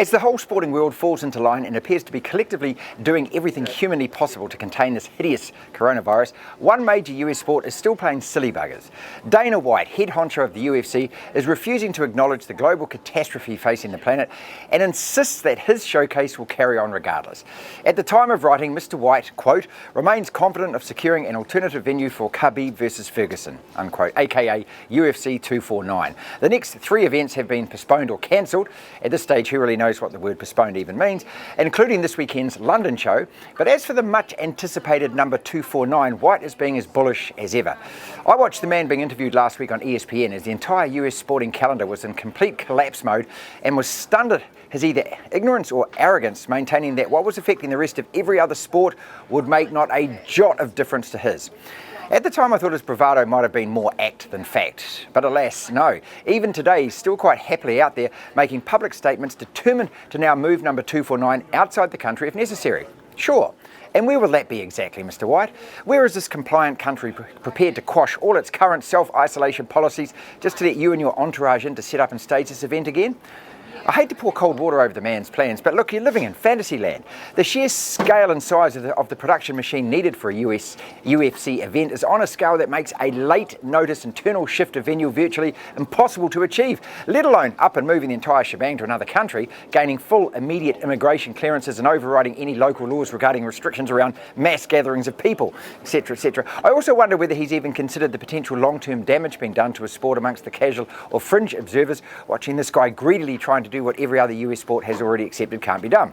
As the whole sporting world falls into line and appears to be collectively doing everything humanly possible to contain this hideous coronavirus, one major US sport is still playing silly buggers. Dana White, head honcho of the UFC, is refusing to acknowledge the global catastrophe facing the planet and insists that his showcase will carry on regardless. At the time of writing, Mr. White, quote, remains confident of securing an alternative venue for Khabib versus Ferguson, unquote, aka UFC 249. The next 3 events have been postponed or cancelled. At this stage, who really knows what the word postponed even means, including this weekend's London show. But as for the much anticipated number 249, White is being as bullish as ever. I watched the man being interviewed last week on ESPN as the entire US sporting calendar was in complete collapse mode and was stunned at his either ignorance or arrogance, maintaining that what was affecting the rest of every other sport would make not a jot of difference to his. At the time, I thought his bravado might have been more act than fact, but alas, no. Even today, he's still quite happily out there making public statements determined to now move number 249 outside the country if necessary. Sure. And where will that be exactly, Mr. White? Where is this compliant country prepared to quash all its current self-isolation policies just to let you and your entourage in to set up and stage this event again? I hate to pour cold water over the man's plans, but look, you're living in fantasy land. The sheer scale and size of the production machine needed for a UFC event is on a scale that makes a late notice internal shift of venue virtually impossible to achieve, let alone up and moving the entire shebang to another country, gaining full immediate immigration clearances and overriding any local laws regarding restrictions around mass gatherings of people, etc, etc. I also wonder whether he's even considered the potential long-term damage being done to his sport amongst the casual or fringe observers watching this guy greedily trying to do what every other US sport has already accepted can't be done.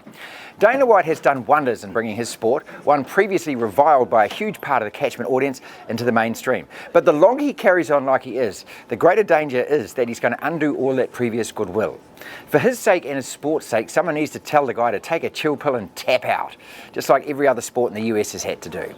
Dana White has done wonders in bringing his sport, one previously reviled by a huge part of the catchment audience, into the mainstream. But the longer he carries on like he is, the greater danger is that he's going to undo all that previous goodwill. For his sake and his sport's sake, someone needs to tell the guy to take a chill pill and tap out, just like every other sport in the US has had to do.